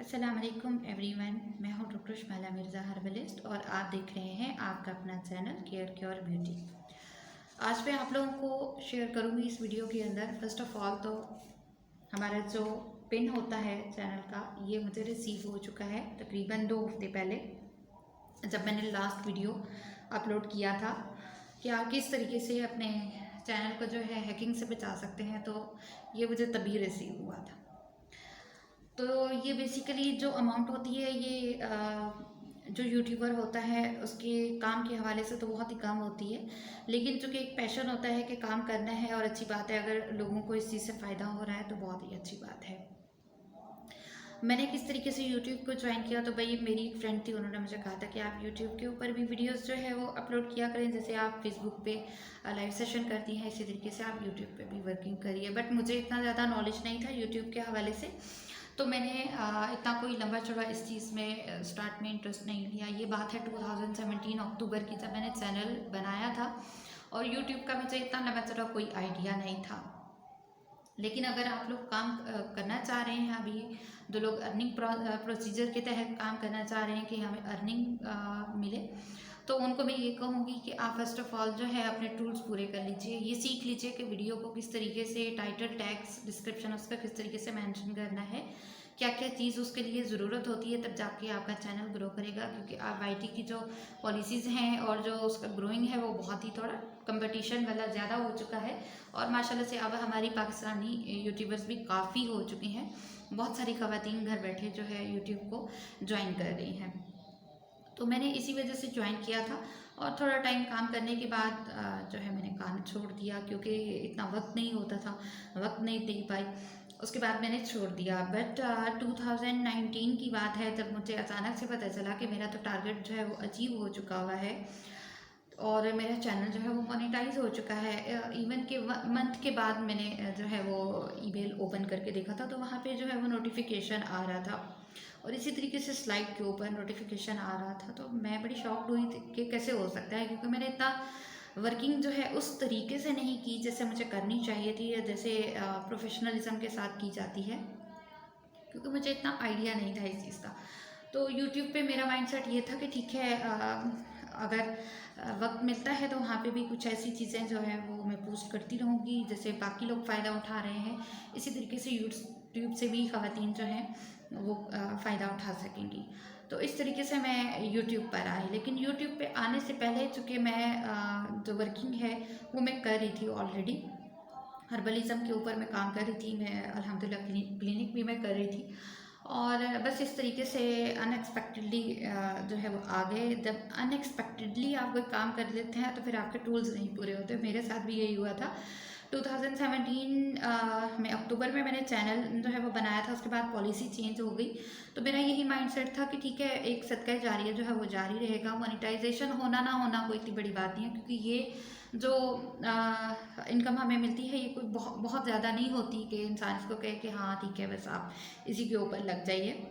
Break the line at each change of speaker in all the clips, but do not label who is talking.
अस्सलाम वालेकुम एवरीवन। मैं हूं डॉक्टर शमाला मिर्ज़ा हर्बलिस्ट और आप देख रहे हैं आपका अपना चैनल केयर क्योर ब्यूटी। आज मैं आप लोगों को शेयर करूंगी इस वीडियो के अंदर। फर्स्ट ऑफ ऑल तो हमारा जो पिन होता है चैनल का, ये मुझे रिसीव हो चुका है तकरीबन 2 हफ्ते पहले, जब मैंने लास्ट वीडियो अपलोड किया था कि आप किस तरीके से अपने चैनल को जो है हैकिंग से बचा सकते हैं। तो ये मुझे तभी रिसीव हुआ था। तो ये बेसिकली जो अमाउंट होती है ये जो यूट्यूबर होता है उसके काम के हवाले से तो बहुत ही कम होती है, लेकिन चूँकि एक पैशन होता है कि काम करना है और अच्छी बात है, अगर लोगों को इस चीज़ से फ़ायदा हो रहा है तो बहुत ही अच्छी बात है। मैंने किस तरीके से यूट्यूब को ज्वाइन किया, तो भाई मेरी एक फ्रेंड थी, उन्होंने मुझे कहा था कि आप यूट्यूब के ऊपर भी वीडियोस जो है वो अपलोड किया करें, जैसे आप फेसबुक पे लाइव सेशन करती हैं, इसी तरीके से आप यूट्यूब पे भी वर्किंग करिए। बट मुझे इतना ज़्यादा नॉलेज नहीं था यूट्यूब के हवाले से, तो मैंने इतना कोई लंबा चौड़ा इस चीज़ में स्टार्ट में इंटरेस्ट नहीं लिया। ये बात है 2017 अक्टूबर की, जब मैंने चैनल बनाया था और यूट्यूब का मुझे इतना लंबा चौड़ा कोई आइडिया नहीं था। लेकिन अगर आप लोग काम करना चाह रहे हैं, अभी जो लोग अर्निंग प्रोसीजर के तहत काम करना चाह रहे हैं कि हमें अर्निंग मिले, तो उनको मैं ये कहूँगी कि आप फर्स्ट ऑफ ऑल जो है अपने टूल्स पूरे कर लीजिए। ये सीख लीजिए कि वीडियो को किस तरीके से टाइटल, टैग्स, डिस्क्रिप्शन उसका किस तरीके से मेंशन करना है, क्या क्या चीज़ उसके लिए ज़रूरत होती है, तब जाके आपका चैनल ग्रो करेगा। क्योंकि आप वाईटी की जो पॉलिसीज़ हैं और जो उसका ग्रोइंग है वो बहुत ही थोड़ा कंपटीशन वाला ज़्यादा हो चुका है, और माशाल्लाह से अब हमारी पाकिस्तानी यूट्यूबर्स भी काफ़ी हो चुकी हैं। बहुत सारी ख़वातीन घर बैठे जो है यूट्यूब को ज्वाइन कर रही हैं। तो मैंने इसी वजह से ज्वाइन किया था, और थोड़ा टाइम काम करने के बाद जो है मैंने काम छोड़ दिया, क्योंकि इतना वक्त नहीं होता था, वक्त नहीं दे पाई। उसके बाद मैंने छोड़ दिया। बट 2019 की बात है, जब मुझे अचानक से पता चला कि मेरा तो टारगेट जो है वो अचीव हो चुका हुआ है और मेरा चैनल जो है वो मोनेटाइज हो चुका है। इवन के मंथ के बाद मैंने जो है वो ईमेल ओपन करके देखा था, तो वहाँ पे जो है वो नोटिफिकेशन आ रहा था, और इसी तरीके से स्लाइड के ऊपर नोटिफिकेशन आ रहा था। तो मैं बड़ी शॉक्ड हुई थी कि कैसे हो सकता है, क्योंकि मैंने इतना वर्किंग जो है उस तरीके से नहीं की जैसे मुझे करनी चाहिए थी, या जैसे प्रोफेशनलिज्म के साथ की जाती है, क्योंकि मुझे इतना आइडिया नहीं था इस चीज़ का। तो यूट्यूब पे मेरा माइंडसेट ये था कि ठीक है, अगर वक्त मिलता है तो वहाँ पे भी कुछ ऐसी चीज़ें जो है वो मैं पोस्ट करती रहूँगी, जैसे बाकी लोग फ़ायदा उठा रहे हैं, इसी तरीके से यूट्यूब से भी ख़वातीन जो हैं वो फ़ायदा उठा सकेंगी। तो इस तरीके से मैं यूट्यूब पर आई। लेकिन यूट्यूब पे आने से पहले चूँकि मैं जो वर्किंग है वो मैं कर रही थी ऑलरेडी, हर्बलिज़म के ऊपर मैं काम कर रही थी। मैं अल्हम्दुलिल्लाह क्लिनिक भी मैं कर रही थी, और बस इस तरीके से अनएक्सपेक्टेडली जो है वो आ गए। जब अनएक्सपेक्टेडली आप कोई काम कर लेते हैं तो फिर आपके टूल्स नहीं पूरे होते। मेरे साथ भी यही हुआ था। 2017 में अक्टूबर में मैंने चैनल जो है वो बनाया था, उसके बाद पॉलिसी चेंज हो गई। तो मेरा यही माइंडसेट था कि ठीक है, एक सदका जारिया जो है वो जारी रहेगा। मोनेटाइजेशन होना ना होना कोई इतनी बड़ी बात नहीं है, क्योंकि ये जो इनकम हमें मिलती है ये कोई बहुत ज़्यादा नहीं होती कि इंसान इसको कहे कि हाँ ठीक है बस आप इसी के ऊपर लग जाइए।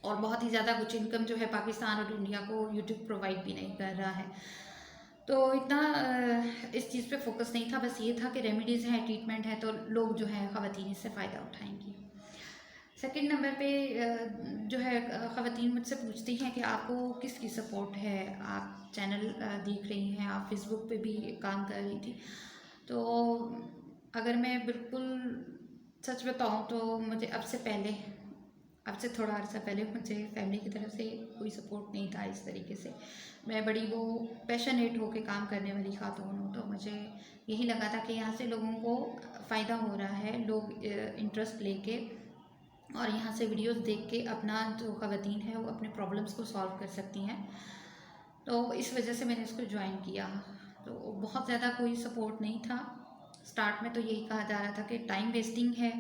और बहुत ही ज़्यादा कुछ इनकम जो है पाकिस्तान और इंडिया को यूट्यूब प्रोवाइड भी नहीं कर रहा है। तो इतना इस चीज़ पे फोकस नहीं था, बस ये था कि रेमेडीज़ हैं, ट्रीटमेंट है, तो लोग जो है ख़वातीन इससे फ़ायदा उठाएंगी। सेकंड नंबर पे जो है ख़वातीन मुझसे पूछती हैं कि आपको किसकी सपोर्ट है, आप चैनल देख रही हैं, आप फेसबुक पे भी काम कर रही थी। तो अगर मैं बिल्कुल सच बताऊं तो मुझे अब से थोड़ा अर्सा पहले मुझे फैमिली की तरफ से कोई सपोर्ट नहीं था इस तरीके से। मैं बड़ी वो पैशनेट होकर काम करने वाली खातून हूँ, तो मुझे यही लगा था कि यहाँ से लोगों को फ़ायदा हो रहा है, लोग इंटरेस्ट लेके और यहाँ से वीडियोस देख के अपना जो ख़वातीन है वो अपने प्रॉब्लम्स को सॉल्व कर सकती हैं। तो इस वजह से मैंने इसको ज्वाइन किया। तो बहुत ज़्यादा कोई सपोर्ट नहीं था। स्टार्ट में तो यही कहा जा रहा था कि टाइम वेस्टिंग है,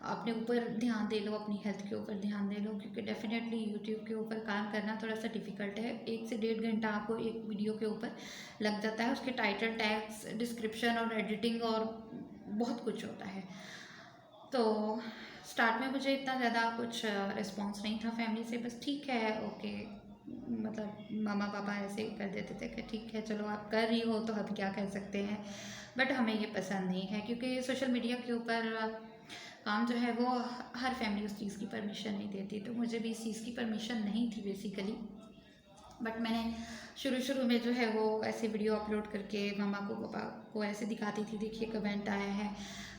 अपने ऊपर ध्यान दे लो, अपनी हेल्थ के ऊपर ध्यान दे लो, क्योंकि डेफिनेटली यूट्यूब के ऊपर काम करना थोड़ा सा डिफ़िकल्ट है। 1 से 1.5 घंटा आपको एक वीडियो के ऊपर लग जाता है, उसके टाइटल, टैग्स, डिस्क्रिप्शन और एडिटिंग और बहुत कुछ होता है। तो स्टार्ट में मुझे इतना ज़्यादा कुछ रिस्पॉन्स नहीं था फैमिली से, बस ठीक है, ओके, मतलब मामा पापा ऐसे ही कर देते थे कि ठीक है चलो आप कर रही हो तो हम क्या कह सकते हैं। बट हमें ये पसंद नहीं है, क्योंकि सोशल मीडिया के ऊपर काम जो है वो हर फैमिली उस चीज़ की परमिशन नहीं देती, तो मुझे भी इस चीज़ की परमिशन नहीं थी बेसिकली। बट मैंने शुरू में जो है वो ऐसे वीडियो अपलोड करके मम्मा को पापा को ऐसे दिखाती थी, देखिए कमेंट आया है।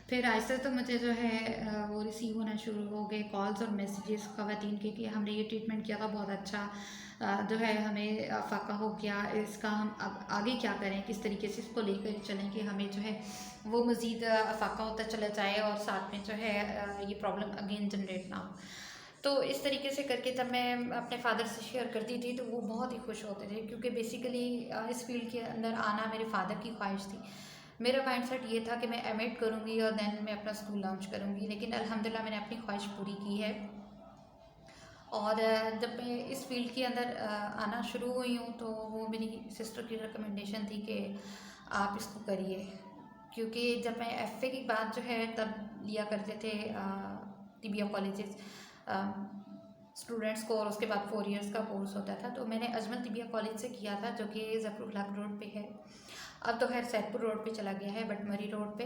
फिर आहिस्ता तो मुझे जो है वो रिसीव होना शुरू हो गए कॉल्स और मैसेजेस ख़वातीन के कि हमने ये ट्रीटमेंट किया था बहुत अच्छा, जो है हमें फाका हो गया, इसका हम अब आगे क्या करें, किस तरीके से इसको लेकर चलें कि हमें जो है वो मज़ीद फाका होता चला जाए और साथ में जो है ये प्रॉब्लम अगेन जनरेट ना हो। तो इस तरीके से करके जब मैं अपने फादर से शेयर करती थी तो वो बहुत ही खुश होते थे, क्योंकि बेसिकली इस फील्ड के अंदर आना मेरे फादर की ख्वाहिश थी। मेरा माइंडसेट ये था कि मैं एमएड करूँगी और देन मैं अपना स्कूल लॉन्च करूँगी, लेकिन अल्हम्दुलिल्लाह मैंने अपनी ख्वाहिश पूरी की है। और जब मैं इस फील्ड के अंदर आना शुरू हुई हूँ तो वो मेरी सिस्टर की रिकमेंडेशन थी कि आप इसको करिए, क्योंकि जब मैं एफए की बात जो है तब लिया करते थे तिबिया कॉलेजेस स्टूडेंट्स को, और उसके बाद 4 इयर्स का कोर्स होता था। तो मैंने अजमल तिबिया कॉलेज से किया था जो कि ज़फरुल्लाह रोड पे है। अब तो खैर सैदपुर रोड पे चला गया है, बट मरी रोड पे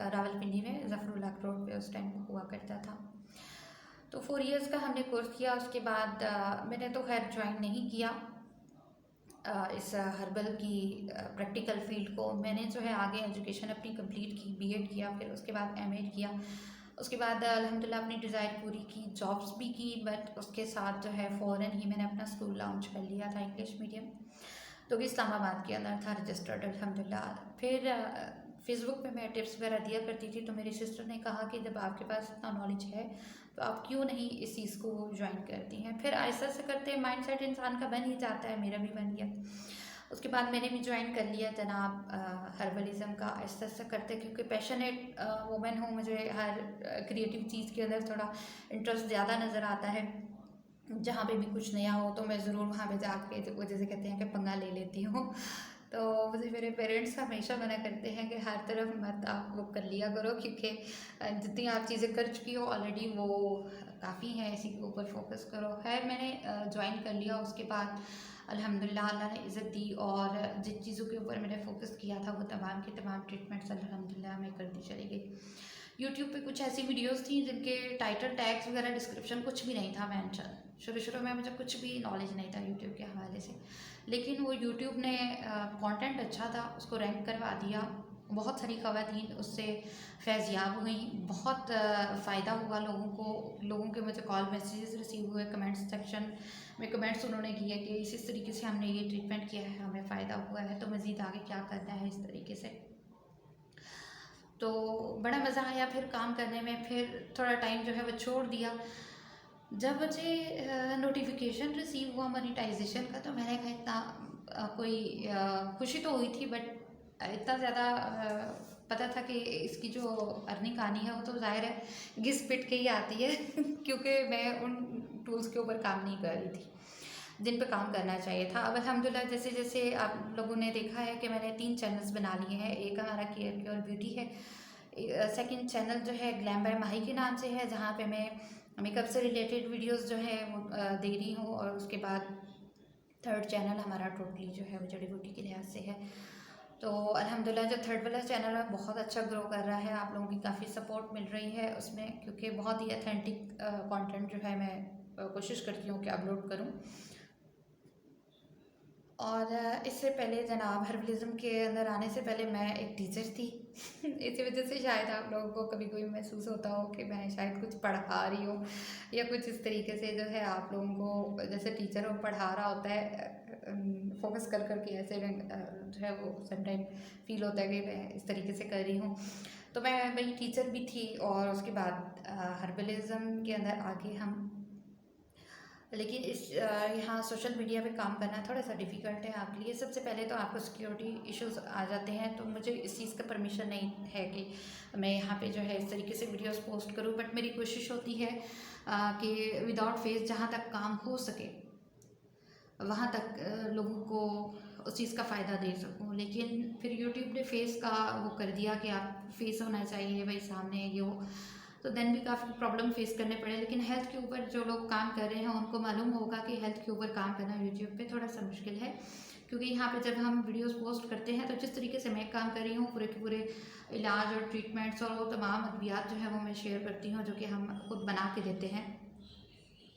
रावलपिंडी में ज़फरुल्लाह रोड पे उस टाइम हुआ करता था। तो 4 इयर्स का हमने कोर्स किया। उसके बाद मैंने तो खैर ज्वाइन नहीं किया इस हर्बल की प्रैक्टिकल फील्ड को। मैंने जो है आगे एजुकेशन अपनी कंप्लीट की, बीएड किया, फिर उसके बाद एमएड किया। उसके बाद अल्हम्दुलिल्लाह अपनी डिज़ायर पूरी की, जॉब्स भी की, बट उसके साथ जो है फ़ौरन ही मैंने अपना स्कूल लॉन्च कर लिया था इंग्लिश मीडियम, तो कि इस्लामाबाद के अंदर था रजिस्टर्ड अल्हम्दुलिल्लाह। फिर फेसबुक पे मैं टिप्स वगैरह दिया करती थी, तो मेरी सिस्टर ने कहा कि जब आपके पास इतना नॉलेज है तो आप क्यों नहीं इस चीज़ को ज्वाइन करती हैं। फिर ऐसा से करते माइंडसेट इंसान का बन ही जाता है, मेरा भी बन गया। उसके बाद मैंने भी ज्वाइन कर लिया जनाब हर्बलिज़म का ऐसा ऐसा करते, क्योंकि पैशनेट वुमेन हूँ, मुझे हर क्रिएटिव चीज़ के अंदर थोड़ा इंटरेस्ट ज़्यादा नज़र आता है। जहाँ पे भी कुछ नया हो तो मैं ज़रूर वहाँ पे जाके, वो जैसे कहते हैं कि पंगा ले लेती हूँ। तो मुझे मेरे पेरेंट्स हमेशा मना करते हैं कि हर तरफ मत आप वो कर लिया करो, क्योंकि जितनी आप चीज़ें कर चुकी हो ऑलरेडी वो काफ़ी है, इसी के ऊपर फोकस करो। खैर मैंने ज्वाइन कर लिया। उसके बाद अल्हम्दुलिल्लाह अल्लाह ने इज़्ज़त दी, और जिन चीज़ों के ऊपर मैंने फोकस किया था वो तमाम की तमाम ट्रीटमेंट्स अल्हम्दुलिल्लाह मैं करती चली गई। यूट्यूब पे कुछ ऐसी वीडियोस थी जिनके टाइटल टैग्स वगैरह डिस्क्रिप्शन कुछ भी नहीं था मेंशन। शुरू में मुझे कुछ भी नॉलेज नहीं था यूट्यूब के हवाले से, लेकिन वो यूट्यूब ने कंटेंट अच्छा था उसको रैंक करवा दिया। बहुत सारी ख़वातीन उससे फैज़याब हुई, बहुत फ़ायदा हुआ लोगों को। लोगों के मुझे कॉल मैसेजेस रिसीव हुए, कमेंट्स सेक्शन में कमेंट्स उन्होंने किए कि इस तरीके से हमने ये ट्रीटमेंट किया है, हमें फ़ायदा हुआ है, तो मज़ीद आगे क्या करना है, इस तरीके से। तो बड़ा मज़ा आया फिर काम करने में। फिर थोड़ा टाइम जो है वो छोड़ दिया। जब मुझे नोटिफिकेशन रिसीव हुआ मोनेटाइजेशन का, तो मैंने कहा इतना कोई खुशी तो हुई थी, बट इतना ज़्यादा पता था कि इसकी जो अर्निंग आनी है वो तो ज़ाहिर है घिस पिट के ही आती है क्योंकि मैं उन टूल्स के ऊपर काम नहीं कर रही थी जिन पे काम करना चाहिए था। अब अल्हम्दुलिल्लाह जैसे जैसे आप लोगों ने देखा है कि मैंने 3 चैनल्स बना लिए हैं। एक हमारा केयर क्योर ब्यूटी है, सेकंड चैनल जो है ग्लैम बाय माही के नाम से है, जहाँ पे मैं मेकअप से रिलेटेड वीडियोस जो है वो दे रही हूँ। और उसके बाद थर्ड चैनल हमारा टोटली जो है वो जड़ी बूटी के लिहाज से है। तो अल्हम्दुलिल्लाह जो थर्ड वाला चैनल है बहुत अच्छा ग्रो कर रहा है, आप लोगों की काफ़ी सपोर्ट मिल रही है उसमें, क्योंकि बहुत ही अथेंटिक कंटेंट जो है मैं कोशिश करती हूँ कि अपलोड करूँ। और इससे पहले जनाब हर्बलिज़म के अंदर आने से पहले मैं एक टीचर थी इसी वजह से शायद आप लोगों को कभी कोई महसूस होता हो कि मैं शायद कुछ पढ़ा रही हूँ या कुछ इस तरीके से जो है आप लोगों को जैसे टीचर हो पढ़ा रहा होता है फोकस कर करके, ऐसे में जो है वो समटाइम फील होता है कि मैं इस तरीके से कर रही हूँ। तो मैं वही टीचर भी थी। और उसके बाद हर्बलिज़म के अंदर आगे हम, लेकिन इस यहाँ सोशल मीडिया पे काम करना थोड़ा सा डिफ़िकल्ट है आपके लिए। सबसे पहले तो आपको सिक्योरिटी इश्यूज़ आ जाते हैं, तो मुझे इस चीज़ का परमिशन नहीं है कि मैं यहाँ पे जो है इस तरीके से वीडियोस पोस्ट करूँ। बट मेरी कोशिश होती है कि विदाउट फेस जहाँ तक काम हो सके वहाँ तक लोगों को उस चीज़ का फ़ायदा दे सकूँ। लेकिन फिर यूट्यूब ने फेस का वो कर दिया कि आप फेस होना चाहिए भाई सामने ये हो, तो देन भी काफ़ी प्रॉब्लम फेस करने पड़े। लेकिन हेल्थ के ऊपर जो लोग काम कर रहे हैं उनको मालूम होगा कि हेल्थ के ऊपर काम करना यूट्यूब पे थोड़ा सा मुश्किल है, क्योंकि यहाँ पे जब हम वीडियोस पोस्ट करते हैं तो जिस तरीके से मैं काम कर रही हूँ पूरे के पूरे इलाज और ट्रीटमेंट्स और वो तमाम अद्वियात जो है वो मैं शेयर करती हूँ, जो कि हम खुद बना के देते हैं।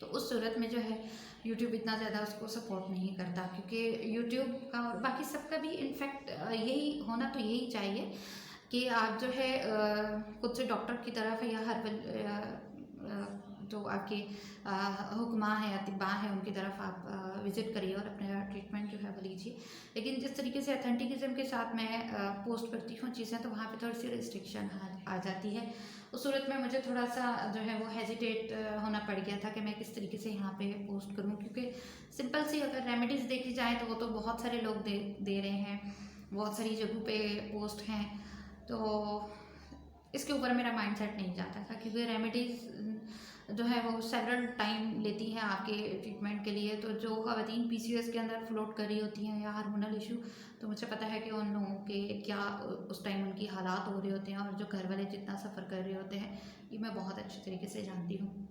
तो उस सूरत में जो है यूट्यूब इतना ज़्यादा उसको सपोर्ट नहीं करता, क्योंकि यूट्यूब का और बाकी सबका भी इनफैक्ट यही होना तो यही चाहिए कि आप जो है खुद से डॉक्टर की तरफ या जो आपके हुक्मा हैं, अतिबा हैं, उनकी तरफ आप विज़िट करिए और अपना ट्रीटमेंट जो है वो लीजिए। लेकिन जिस तरीके से अथेंटिकिज्म के साथ मैं पोस्ट करती हूँ चीज़ें, तो वहाँ पे थोड़ी सी रिस्ट्रिक्शन आ जाती है। उस सूरत में मुझे थोड़ा सा जो है वो हेजिटेट होना पड़ गया था कि मैं किस तरीके से यहाँ पे पोस्ट करूँ, क्योंकि सिंपल सी अगर रेमेडीज़ देखी जाए तो वो तो बहुत सारे लोग दे रहे हैं, बहुत सारी जगहों पे पोस्ट हैं। तो इसके ऊपर मेरा माइंडसेट नहीं जाता था, क्योंकि रेमेडीज़ जो है वो सेवरल टाइम लेती हैं आपके ट्रीटमेंट के लिए। तो जो ख़वातीन पीसीओएस के अंदर फ्लोट कर रही होती हैं या हार्मोनल इशू, तो मुझे पता है कि उन लोगों के क्या उस टाइम उनकी हालात हो रहे होते हैं, और जो घर वाले जितना सफ़र कर रहे होते हैं ये मैं बहुत अच्छे तरीके से जानती हूँ।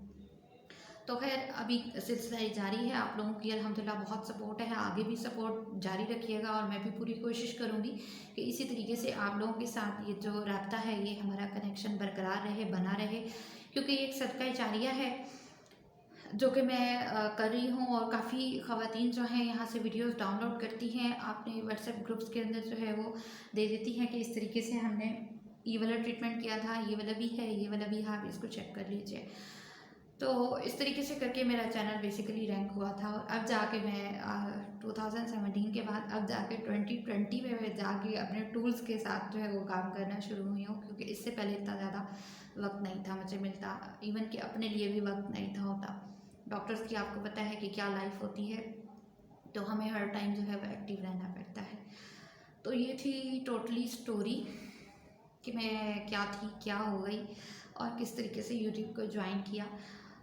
तो खैर अभी सिलसिला जारी है, आप लोगों की अल्हम्दुलिल्लाह बहुत सपोर्ट है, आगे भी सपोर्ट जारी रखिएगा। और मैं भी पूरी कोशिश करूँगी कि इसी तरीके से आप लोगों के साथ ये जो रब्ता है, ये हमारा कनेक्शन बरकरार रहे, बना रहे, क्योंकि ये एक सदका जारिया है जो कि मैं कर रही हूँ। और काफ़ी ख़वातीन जो हैं यहाँ से वीडियोस डाउनलोड करती हैं, अपने व्हाट्सएप ग्रुप्स के अंदर जो है वो दे देती हैं कि इस तरीके से हमने ये वाला ट्रीटमेंट किया था, ये वाला भी है, ये वाला भी है, आप इसको चेक कर लीजिए। तो इस तरीके से करके मेरा चैनल बेसिकली रैंक हुआ था। और अब जाके मैं 2017 के बाद अब जाके 2020 में मैं जाके अपने टूल्स के साथ जो है वो काम करना शुरू हुई हूँ, क्योंकि इससे पहले इतना ज़्यादा वक्त नहीं था मुझे मिलता, इवन कि अपने लिए भी वक्त नहीं था होता। डॉक्टर्स की आपको पता है कि क्या लाइफ होती है, तो हमें हर टाइम जो है वो एक्टिव रहना पड़ता है। तो ये थी टोटली स्टोरी कि मैं क्या थी, क्या हो गई और किस तरीके से यूट्यूब को ज्वाइन किया।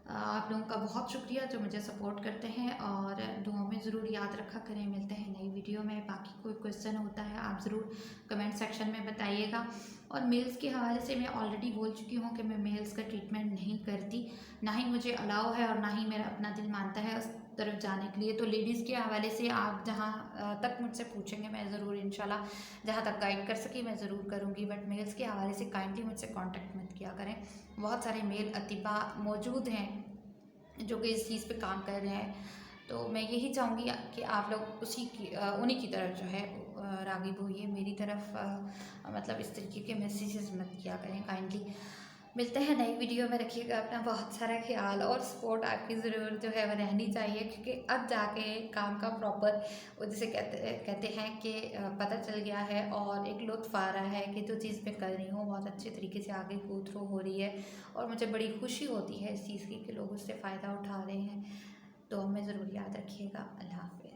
आप लोगों का बहुत शुक्रिया जो मुझे सपोर्ट करते हैं, और दुआ में ज़रूर याद रखा करें। मिलते हैं नई वीडियो में। बाकी कोई क्वेश्चन होता है आप ज़रूर कमेंट सेक्शन में बताइएगा। और मेल्स के हवाले से मैं ऑलरेडी बोल चुकी हूँ कि मैं मेल्स का ट्रीटमेंट नहीं करती, ना ही मुझे अलाउ है और ना ही मेरा अपना दिल मानता है उस तरफ जाने के लिए। तो लेडीज़ के हवाले से आप जहाँ तक मुझसे पूछेंगे मैं ज़रूर इंशाल्लाह जहाँ तक गाइड कर सकी मैं ज़रूर करूँगी। बट मेल्स के हवाले से काइंडली मुझसे कांटेक्ट मत किया करें। बहुत सारे मेल अतिबा मौजूद हैं जो कि इस चीज़ पे काम कर रहे हैं। तो मैं यही चाहूँगी कि आप लोग उन्हीं की तरफ जो है राग़िब होइए, मेरी तरफ मतलब इस तरीके के मैसेजेस मत किया करें काइंडली। मिलते हैं नई वीडियो में। रखिएगा अपना बहुत सारा ख्याल, और सपोर्ट आपकी ज़रूर जो है वह रहनी चाहिए, क्योंकि अब जाके काम का प्रॉपर वो जिसे कहते हैं कि पता चल गया है, और एक लुत्फ़ आ रहा है कि जो चीज़ मैं कर रही हूँ बहुत अच्छे तरीके से आगे गो थ्रू हो रही है, और मुझे बड़ी खुशी होती है इस चीज़ की कि लोग उससे फ़ायदा उठा रहे हैं। तो हमें ज़रूर याद रखिएगा। अल्लाह हाफ़िज़।